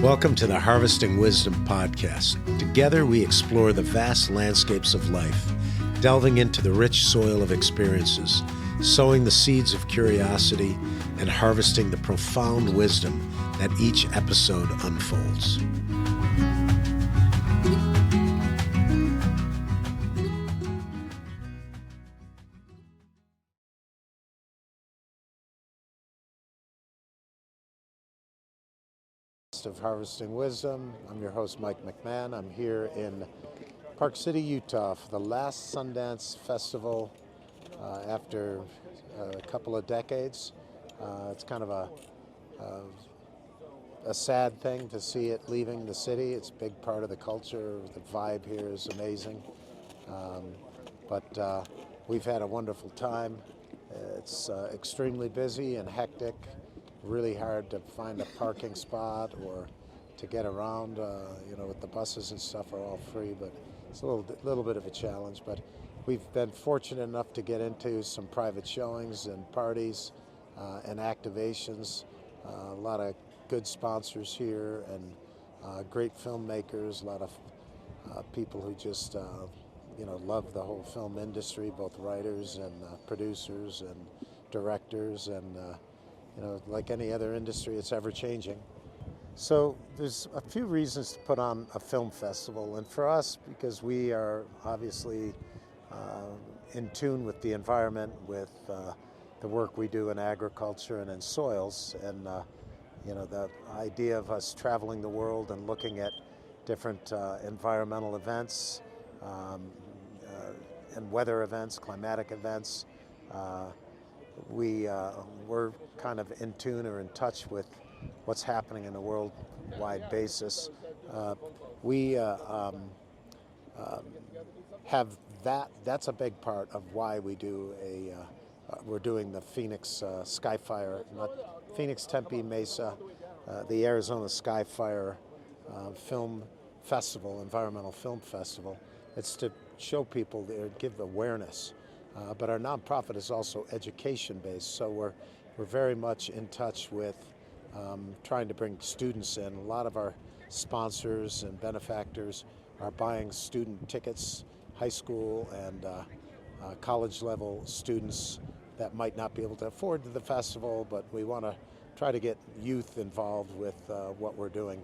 Welcome to the Harvesting Wisdom podcast. Together we explore the vast landscapes of life, delving into the rich soil of experiences, sowing the seeds of curiosity, and harvesting the profound wisdom that each episode unfolds. Of Harvesting Wisdom. I'm your host, Mike McMahon. I'm here in Park City, Utah for the last Sundance Festival after a couple of decades. It's kind of a sad thing to see it leaving the city. It's a big part of the culture. The vibe here is amazing. But we've had a wonderful time. It's extremely busy and hectic. Really hard to find a parking spot or to get around. With the buses and stuff are all free, but it's a little bit of a challenge. But we've been fortunate enough to get into some private showings and parties and activations. A lot of good sponsors here and great filmmakers. A lot of people who just love the whole film industry, both writers and producers and directors and. Like any other industry, it's ever changing. So there's a few reasons to put on a film festival. And for us, because we are obviously in tune with the environment, with the work we do in agriculture and in soils, and the idea of us traveling the world and looking at different environmental events and weather events, climatic events, we're kind of in tune or in touch with what's happening in a worldwide basis. We have that. That's a big part of why we do we're doing the Phoenix Skyfire, not Phoenix, Tempe, Mesa, the Arizona Skyfire Film Festival, Environmental Film Festival. It's to show people, give awareness. But our nonprofit is also education-based, so we're very much in touch with trying to bring students in. A lot of our sponsors and benefactors are buying student tickets, high school and college-level students that might not be able to afford the festival, but we want to try to get youth involved with what we're doing.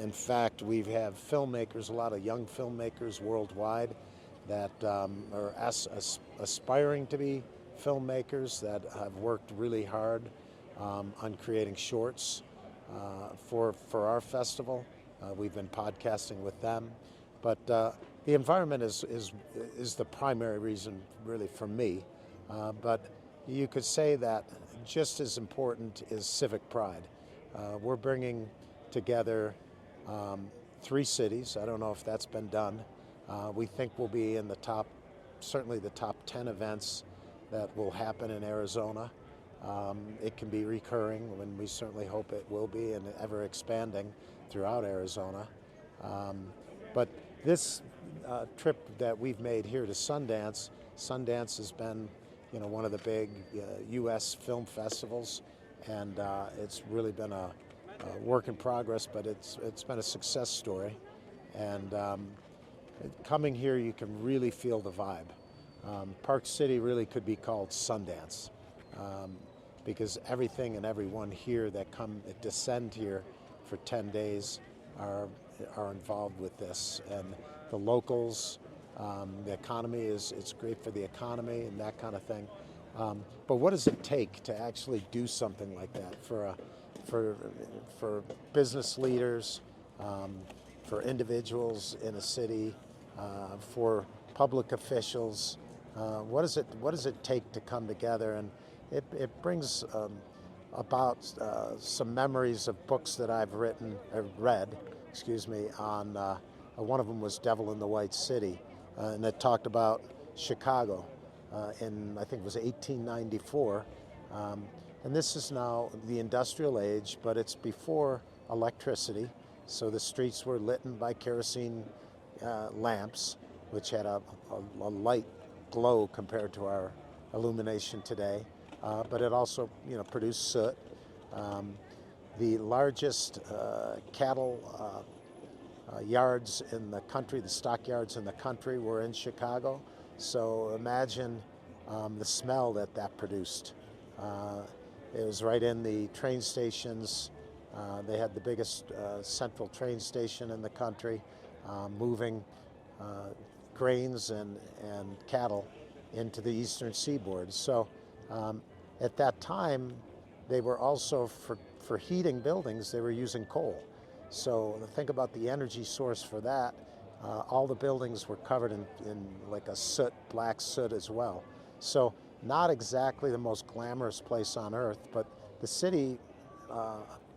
In fact, we have filmmakers, a lot of young filmmakers worldwide that are aspiring to be filmmakers that have worked really hard on creating shorts for our festival. We've been podcasting with them, but the environment is the primary reason really for me. But you could say that just as important is civic pride. We're bringing together 3 cities. I don't know if that's been done. We think we'll be in certainly the top 10 events that will happen in Arizona. It can be recurring, and we certainly hope it will be, and ever expanding throughout Arizona. But this trip that we've made here to Sundance has been, one of the big U.S. film festivals, and it's really been a work in progress, but it's been a success story. And coming here, you can really feel the vibe. Park City really could be called Sundance because everything and everyone here that descend here for 10 days are involved with this. And the locals, the economy it's great for the economy and that kind of thing. But what does it take to actually do something like that for business leaders, for individuals in a city, for public officials? What does it take to come together? And it brings about some memories of books that I've read. On one of them was Devil in the White City, and it talked about Chicago in, I think it was 1894. And this is now the industrial age, but it's before electricity. So the streets were lit by kerosene lamps, which had a light glow compared to our illumination today. But it also, produced soot. the largest cattle yards in the country, the stockyards in the country were in Chicago. So imagine the smell that that produced. It was right in the train stations. They had the biggest central train station in the country, moving grains and cattle into the eastern seaboard. So at that time, they were also, for heating buildings, they were using coal. So think about the energy source for that. All the buildings were covered in like a soot, black soot as well. So not exactly the most glamorous place on earth, but the city,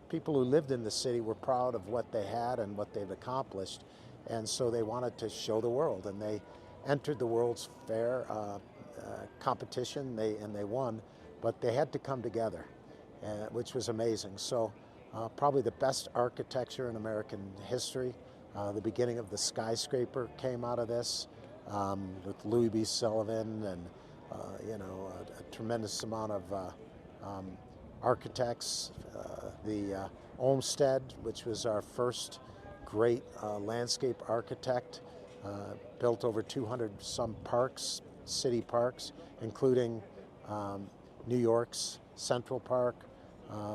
people who lived in the city were proud of what they had and what they've accomplished. And so they wanted to show the world, and they entered the World's Fair competition, and they won, but they had to come together, which was amazing. So probably the best architecture in American history. The beginning of the skyscraper came out of this, with Louis B. Sullivan and a tremendous amount of architects. The Olmsted, which was our first great landscape architect, built over 200 some parks, city parks, including New York's Central Park,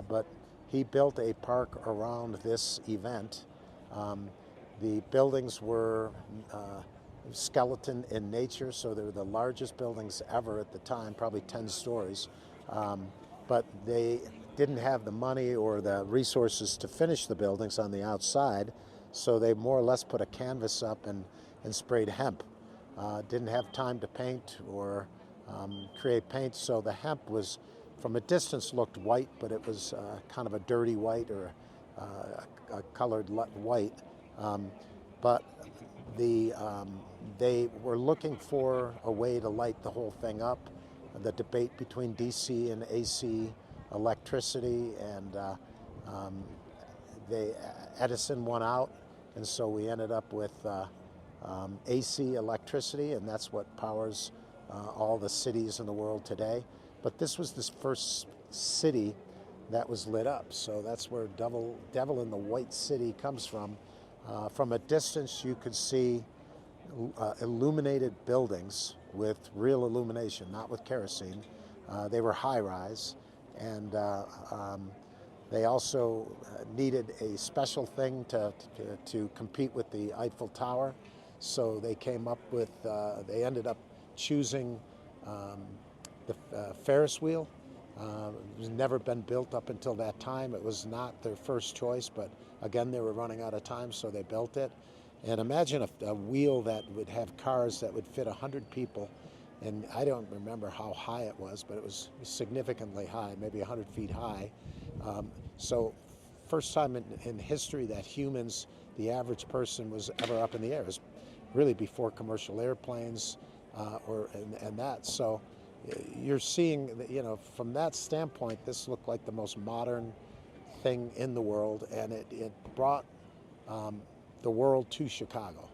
but he built a park around this event. The buildings were skeleton in nature, so they were the largest buildings ever at the time, probably 10 stories. But they didn't have the money or the resources to finish the buildings on the outside, so they more or less put a canvas up and sprayed hemp. Didn't have time to paint or create paint, so the hemp was, from a distance, looked white, but it was kind of a dirty white or a colored white. But they were looking for a way to light the whole thing up. The debate between DC and AC electricity, and Edison won out, and so we ended up with AC electricity, and that's what powers all the cities in the world today. But this was the first city that was lit up, so that's where Devil in the White City comes from. From a distance, you could see illuminated buildings with real illumination, not with kerosene. They were high-rise, and they also needed a special thing to compete with the Eiffel Tower. So they came up with, they ended up choosing the Ferris Wheel. It was never been built up until that time. It was not their first choice, but again, they were running out of time, so they built it. And imagine a wheel that would have cars that would fit 100 people. And I don't remember how high it was, but it was significantly high, maybe 100 feet high. So first time in history that humans, the average person, was ever up in the air. It was really before commercial airplanes and that. So you're seeing, from that standpoint, this looked like the most modern thing in the world, and it brought the world to Chicago,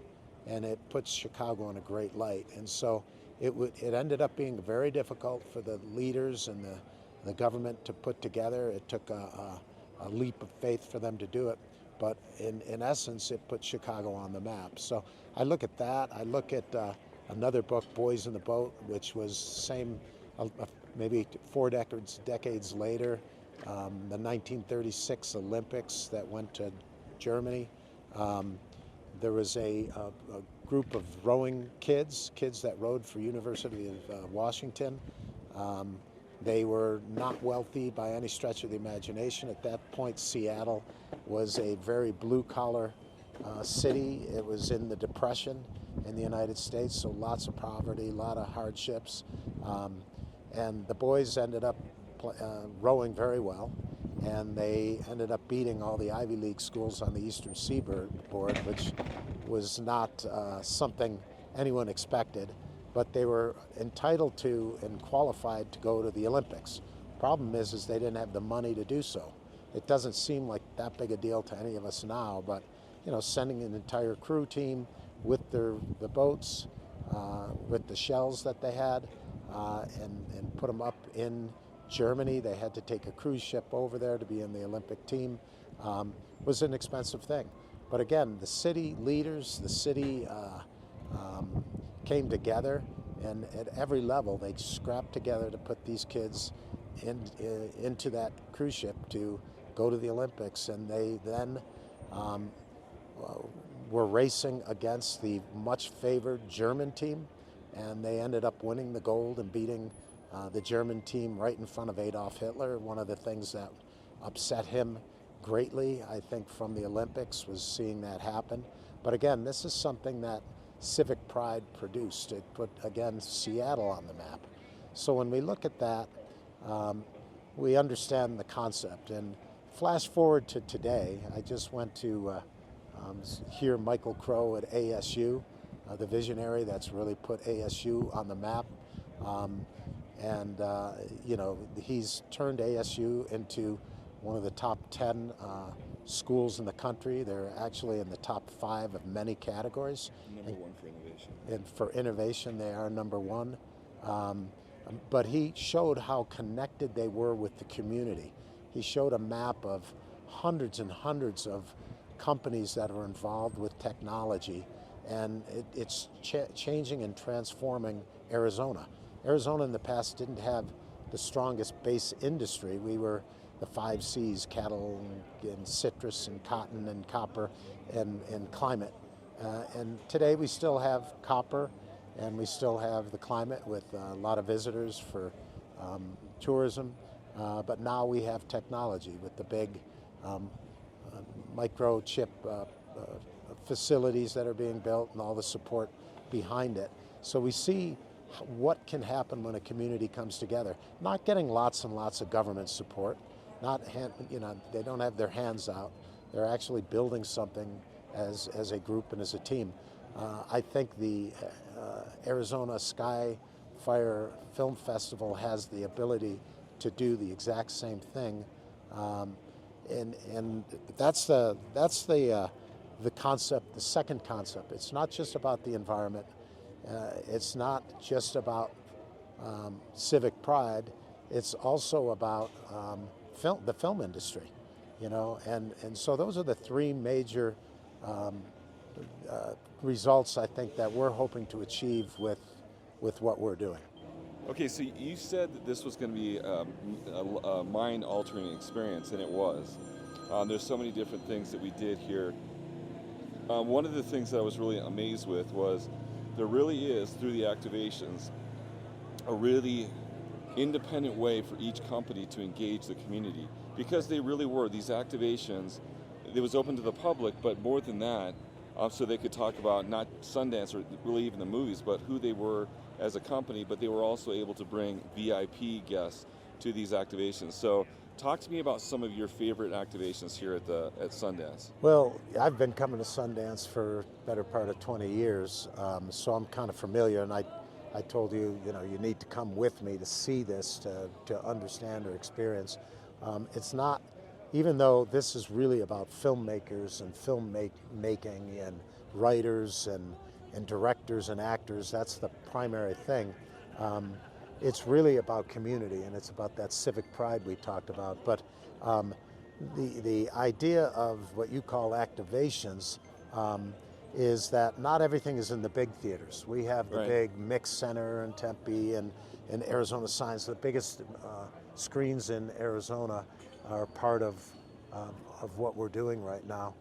and it puts Chicago in a great light. And so it ended up being very difficult for the leaders and the government to put together. It took a leap of faith for them to do it, but in essence, it put Chicago on the map. So I look at that. I look at another book, Boys in the Boat, which was same, maybe 4 decades later, the 1936 Olympics that went to Germany. There was a group of rowing kids that rowed for University of Washington. They were not wealthy by any stretch of the imagination. At that point, Seattle was a very blue-collar city. It was in the Depression in the United States, so lots of poverty, a lot of hardships. And the boys ended up rowing very well, and they ended up beating all the Ivy League schools on the Eastern Seaboard, which was not something anyone expected, but they were entitled to and qualified to go to the Olympics. Problem is they didn't have the money to do so. It doesn't seem like that big a deal to any of us now, but sending an entire crew team with the boats, with the shells that they had, and put them up in Germany. They had to take a cruise ship over there to be in the Olympic team. Was an expensive thing. But again, the city leaders, the city came together, and at every level they scrapped together to put these kids into that cruise ship to go to the Olympics. And they then were racing against the much favored German team, and they ended up winning the gold and beating the German team right in front of Adolf Hitler. One of the things that upset him greatly, I think, from the Olympics was seeing that happen. But again, this is something that Civic Pride produced. It put, again, Seattle on the map. So when we look at that, we understand the concept. And flash forward to today, I just went to hear Michael Crow at ASU, the visionary that's really put ASU on the map. You know, he's turned ASU into one of the top 10 schools in the country. They're actually in the top 5 of many categories. Number 1 for innovation. And for innovation, they are number 1. But he showed how connected they were with the community. He showed a map of hundreds and hundreds of companies that are involved with technology, and it's changing and transforming Arizona. Arizona in the past didn't have the strongest base industry. We were the 5 C's, cattle and citrus and cotton and copper and climate. And today we still have copper, and we still have the climate with a lot of visitors for tourism. But now we have technology with the big microchip facilities that are being built and all the support behind it. So we see what can happen when a community comes together. Not getting lots and lots of government support, they don't have their hands out. They're actually building something as a group and as a team. I think the Arizona Skyfire Film Festival has the ability to do the exact same thing, and that's the concept. The second concept. It's not just about the environment. It's not just about civic pride. It's also about the film industry, you know. And so those are the 3 major results I think that we're hoping to achieve with what we're doing. Okay, so you said that this was going to be a mind-altering experience, and it was. There's so many different things that we did here. One of the things that I was really amazed with was there really is, through the activations, a really independent way for each company to engage the community, because they really were, these activations, it was open to the public, but more than that, so they could talk about not Sundance or really even the movies, but who they were as a company, but they were also able to bring VIP guests to these activations. So talk to me about some of your favorite activations here at Sundance. Well, I've been coming to Sundance for the better part of 20 years, so I'm kind of familiar, and I told you, you need to come with me to see this, to understand or experience. It's not, even though this is really about filmmakers and making and writers and directors and actors, that's the primary thing. It's really about community, and it's about that civic pride we talked about. But the idea of what you call activations is that not everything is in the big theaters. We have the big Mix Center in Tempe and Arizona Science. The biggest screens in Arizona are part of what we're doing right now.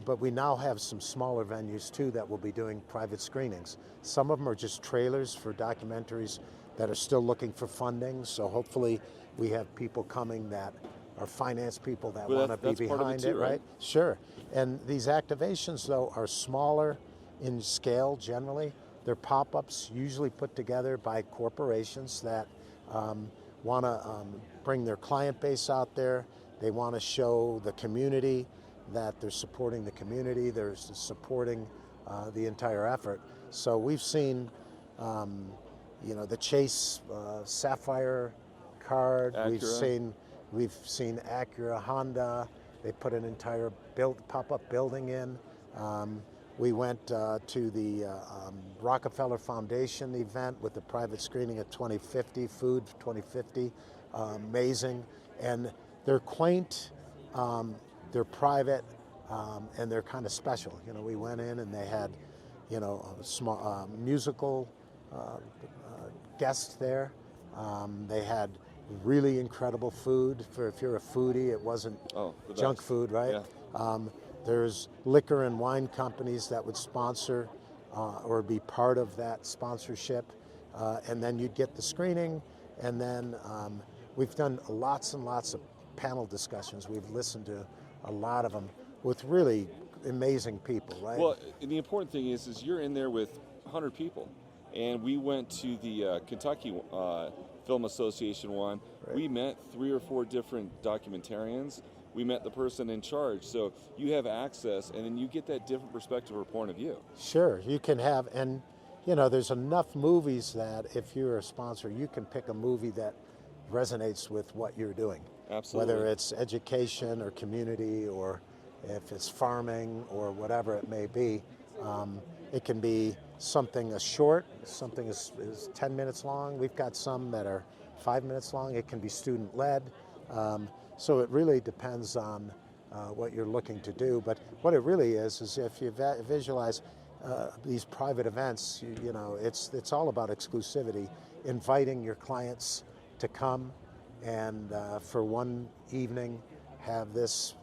But we now have some smaller venues too that will be doing private screenings. Some of them are just trailers for documentaries that are still looking for funding. So hopefully we have people coming that are finance people that want to be behind it, right? Sure. And these activations though are smaller in scale generally. They're pop-ups usually put together by corporations that want to bring their client base out there. They want to show the community that they're supporting the community, they're supporting the entire effort. So we've seen, the Chase Sapphire card. Acura. We've seen Acura, Honda. They put an entire pop-up building in. We went to the Rockefeller Foundation event with the private screening at 2050, Food 2050, amazing. And they're quaint, they're private, and they're kind of special. You know, we went in and they had, you know, a small musical guests there. They had really incredible food. For if you're a foodie, it wasn't junk food, right? Yeah. There's liquor and wine companies that would sponsor or be part of that sponsorship, and then you'd get the screening, and then we've done lots and lots of panel discussions. We've listened to a lot of them with really amazing people, right? Well, and the important thing is you're in there with 100 people, and we went to the Kentucky Film Association one. Right. We met 3 or 4 different documentarians. We met the person in charge, so you have access, and then you get that different perspective or point of view. Sure, you can have, and you know, there's enough movies that if you're a sponsor, you can pick a movie that resonates with what you're doing. Absolutely. Whether it's education or community, or if it's farming or whatever it may be. It can be something short, something is 10 minutes long. We've got some that are 5 minutes long. It can be student-led. So it really depends on what you're looking to do. But what it really is if you visualize these private events, you know, it's all about exclusivity, inviting your clients to come and for one evening have this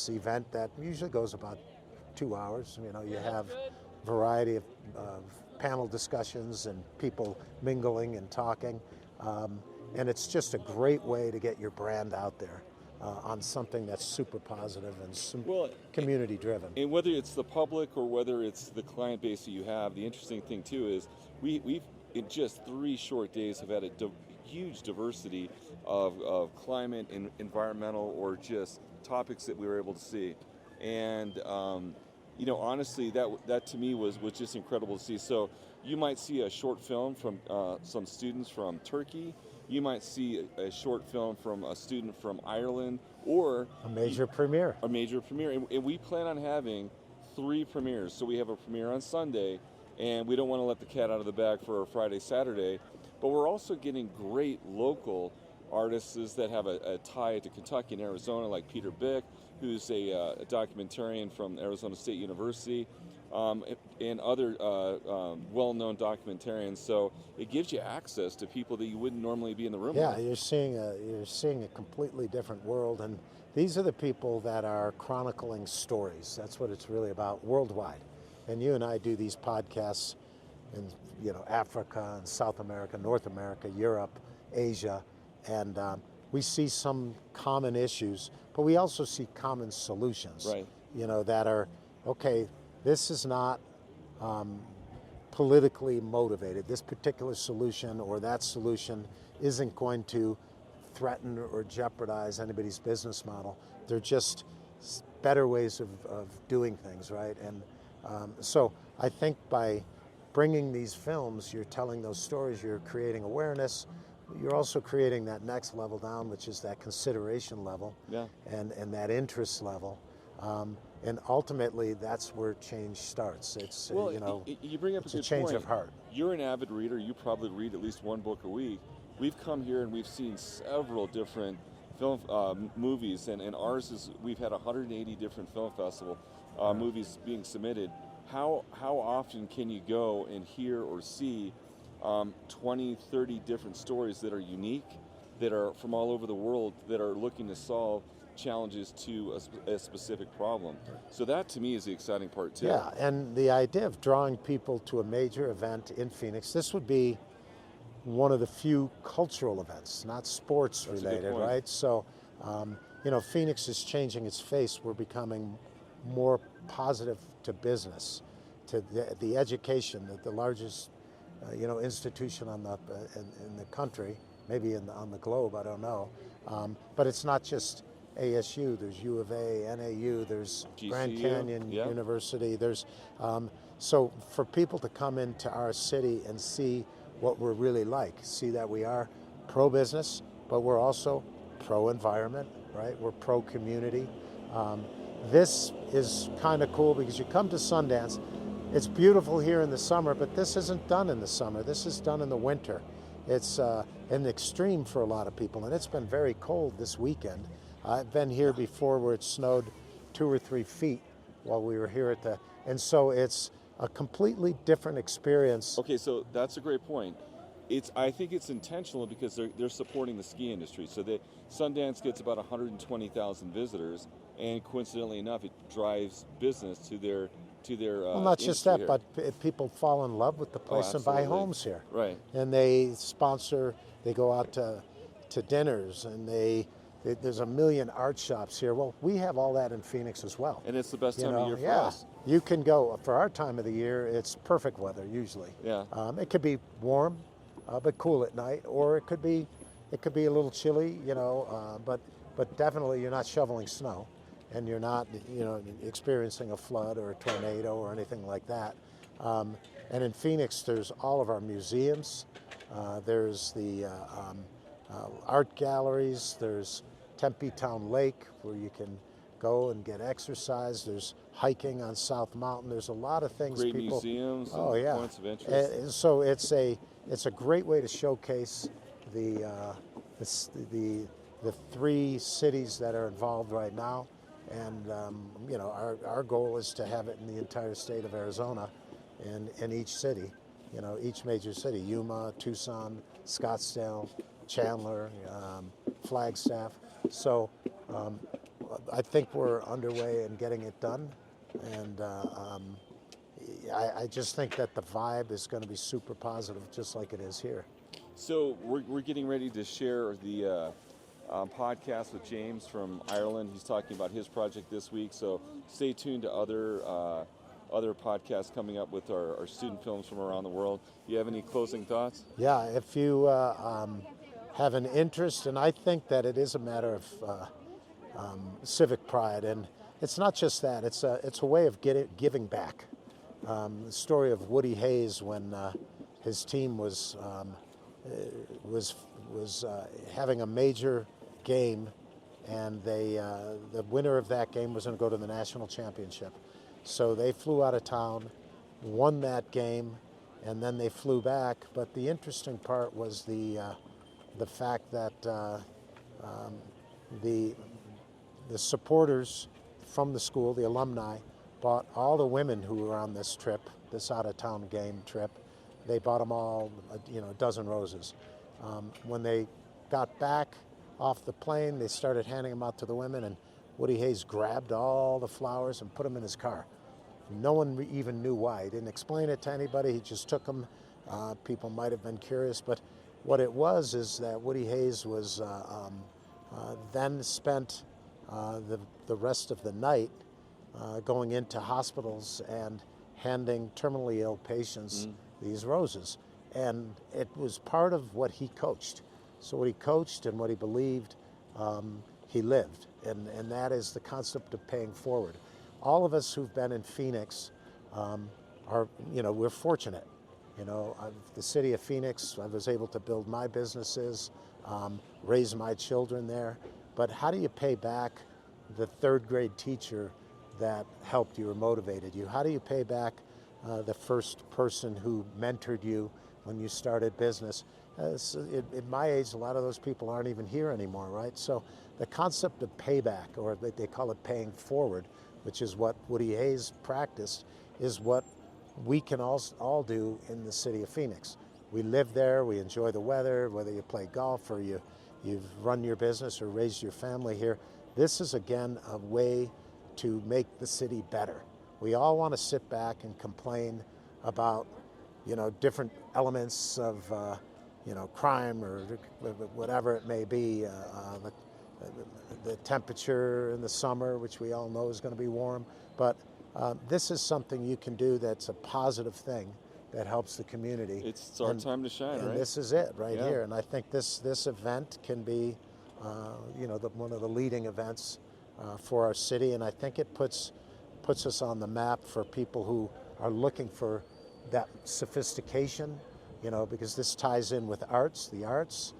event that usually goes about 2 hours. You know, you have a variety of panel discussions and people mingling and talking. And it's just a great way to get your brand out there on something that's super positive and community driven. And whether it's the public or whether it's the client base that you have, the interesting thing too is we've in just 3 short days have had a huge diversity of climate and environmental or just topics that we were able to see. And you know, honestly, that to me was just incredible to see. So you might see a short film from some students from Turkey. You might see a short film from a student from Ireland, or a major premiere. A major premiere, and we plan on having 3 premieres. So we have a premiere on Sunday, and we don't want to let the cat out of the bag for a Friday, Saturday. But we're also getting great local artists that have a tie to Kentucky and Arizona, like Peter Bick, who's a documentarian from Arizona State University, and other well-known documentarians. So it gives you access to people that you wouldn't normally be in the room with. Yeah, you're seeing a completely different world, and these are the people that are chronicling stories. That's what it's really about worldwide. And you and I do these podcasts in, you know, Africa and South America, North America, Europe, Asia, and we see some common issues, but we also see common solutions. Right. You know, that are okay. This is not politically motivated. This particular solution or that solution isn't going to threaten or jeopardize anybody's business model. They're just better ways of doing things, right? And so I think by bringing these films, you're telling those stories, you're creating awareness, you're also creating that next level down, which is that consideration level, yeah, and that interest level. And ultimately, that's where change starts. It's, well, you know, you bring up it's a a good change point. of heart. You're an avid reader. You probably read at least 1 book a week. We've come here and we've seen several different film movies, and ours is, we've had 180 different film festival movies being submitted. How often can you go and hear or see 20, 30 different stories that are unique, that are from all over the world, that are looking to solve challenges to a specific problem? So that to me is the exciting part too. Yeah, and the idea of drawing people to a major event in Phoenix, this would be one of the few cultural events, not sports related, right? So, you know, Phoenix is changing its face. We're becoming more positive to business, to the education, the largest, you know, institution on the in the country, maybe on the globe, I don't know. But it's not just ASU. There's U of A, NAU. There's GCU, Grand Canyon yeah. University. There's so for people to come into our city and see what we're really like, see that we are pro-business, but we're also pro-environment, right? We're pro-community. this is kind of cool because you come to Sundance, it's beautiful here in the summer, but this isn't done in the summer. This is done in the winter. It's an extreme for a lot of people, and it's been very cold this weekend. I've been here before where it snowed 2 or 3 feet while we were here and so it's a completely different experience. Okay, so that's a great point. I think it's intentional because they're supporting the ski industry. So that Sundance gets about 120,000 visitors, and coincidentally enough, it drives business to their Well, not just that, here. but people fall in love with the place and buy absolutely. homes here. Right. And they go out to dinners, and there's a million art shops here. Well, we have all that in Phoenix as well. And it's the best time of year for yeah. us. You can go, for our time of the year, it's perfect weather usually. Yeah. It could be warm, but cool at night, or it could be a little chilly, but definitely you're not shoveling snow, and you're not, experiencing a flood or a tornado or anything like that. And in Phoenix, there's all of our museums. There's the art galleries. There's Tempe Town Lake, where you can go and get exercise. There's hiking on South Mountain. There's a lot of things. Great museums and points of interest. And so it's a great way to showcase the 3 cities that are involved right now. And our goal is to have it in the entire state of Arizona, in each city, each major city: Yuma, Tucson, Scottsdale, Chandler, Flagstaff. So I think we're underway in getting it done, and I just think that the vibe is going to be super positive, just like it is here. So we're getting ready to share the podcast with James from Ireland. He's talking about his project this week, so stay tuned to other podcasts coming up with our student films from around the world. You have any closing thoughts? Yeah, if you have an interest, and I think that it is a matter of civic pride, and it's not just that, it's a way of giving back. The story of Woody Hayes, when his team was having a major game, and the winner of that game was going to go to the national championship. So they flew out of town, won that game, and then they flew back. But the interesting part was the fact that the supporters from the school, the alumni, bought all the women who were on this trip, this out-of-town game trip. They bought them all, a dozen roses. When they got back off the plane, they started handing them out to the women, and Woody Hayes grabbed all the flowers and put them in his car. No one even knew why. He didn't explain it to anybody. He just took them. People might have been curious, but what it was is that Woody Hayes was then spent the rest of the night going into hospitals and handing terminally ill patients these roses. And it was part of what he coached. So what he coached and what he believed, he lived. And that is the concept of paying forward. All of us who've been in Phoenix we're fortunate. The city of Phoenix, I was able to build my businesses, raise my children there. But how do you pay back the 3rd grade teacher that helped you or motivated you? How do you pay back the first person who mentored you when you started business? At my age, a lot of those people aren't even here anymore, right? So the concept of payback, or they call it paying forward, which is what Woody Hayes practiced, is what we can all do in the city of Phoenix. We live there, we enjoy the weather, whether you play golf or you've run your business or raised your family here. This is, again, a way to make the city better. We all want to sit back and complain about, different elements of, crime or whatever it may be, the temperature in the summer, which we all know is going to be warm. But this is something you can do that's a positive thing that helps the community. It's our time to shine, and right? This is it right here. And I think this event can be, one of the leading events for our city. And I think it puts us on the map for people who are looking for that sophistication, because this ties in with the arts.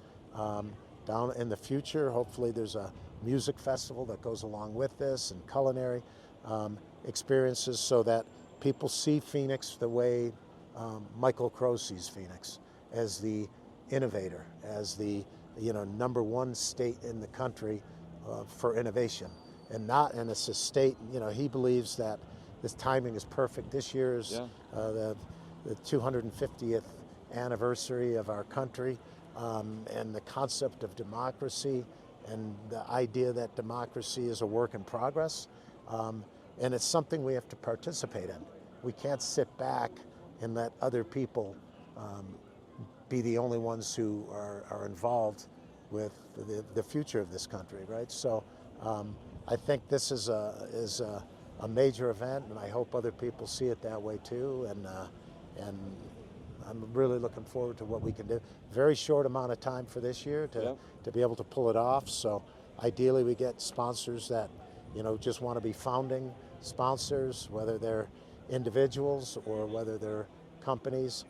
Down in the future, hopefully there's a music festival that goes along with this, and culinary experiences, so that people see Phoenix the way Michael Crow sees Phoenix, as the innovator, as the #1 state in the country for innovation, and it's a state. He believes that this timing is perfect. This year's the 250th anniversary of our country, and the concept of democracy, and the idea that democracy is a work in progress, and it's something we have to participate in. We can't sit back and let other people be the only ones who are involved with the future of this country, right? So I think this is a major event, and I hope other people see it that way too. And I'm really looking forward to what we can do. Very short amount of time for this year to be able to pull it off. So ideally, we get sponsors that just want to be founding sponsors, whether they're individuals or whether they're companies.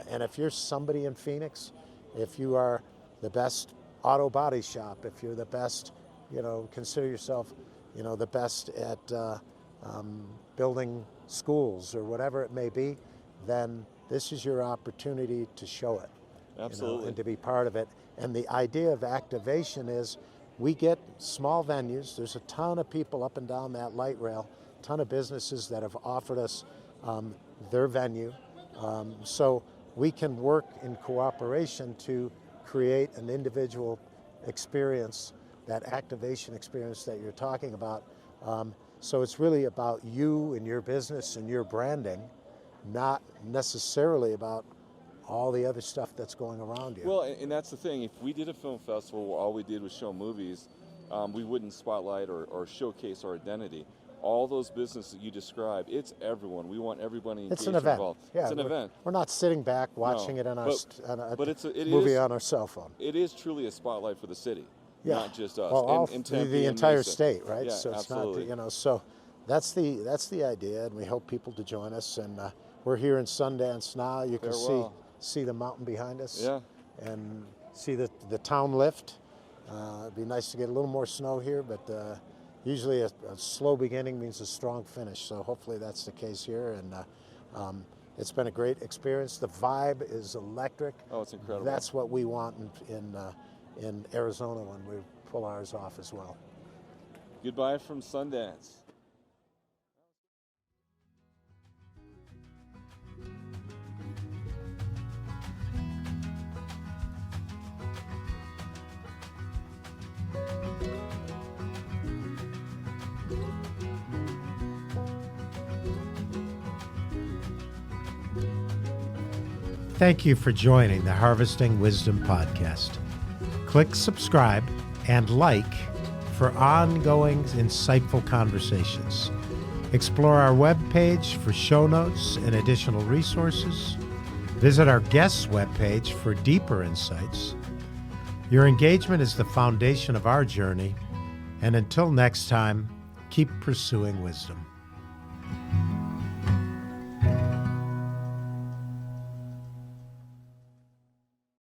And if you're somebody in Phoenix, if you are the best auto body shop, if you're the best, consider yourself, the best at building schools or whatever it may be, then this is your opportunity to show it. Absolutely. And to be part of it. And the idea of activation is we get small venues. There's a ton of people up and down that light rail, a ton of businesses that have offered us their venue. So we can work in cooperation to create an individual experience, that activation experience that you're talking about. So it's really about you and your business and your branding, not necessarily about all the other stuff that's going around you. Well, and that's the thing. If we did a film festival where all we did was show movies, we wouldn't spotlight or showcase our identity. All those businesses that you described, it's everyone. We want everybody engaged. It's an event. Involved. Yeah, it's an event. We're not sitting back watching it on a it movie is, on our cell phone. It is truly a spotlight for the city, not just us. Well, the entire Mesa. state, right? Yeah, so it's absolutely. not, so that's the idea, and we hope people to join us. And we're here in Sundance now. You can see the mountain behind us, and see the town lift. It'd be nice to get a little more snow here, but usually a slow beginning means a strong finish. So hopefully that's the case here, and it's been a great experience. The vibe is electric. Oh, it's incredible. That's what we want in Arizona when we pull ours off as well. Goodbye from Sundance. Thank you for joining the Harvesting Wisdom podcast. Click subscribe and like for ongoing insightful conversations. Explore our webpage for show notes and additional resources. Visit our guests' webpage for deeper insights. Your engagement is the foundation of our journey, and until next time, keep pursuing wisdom.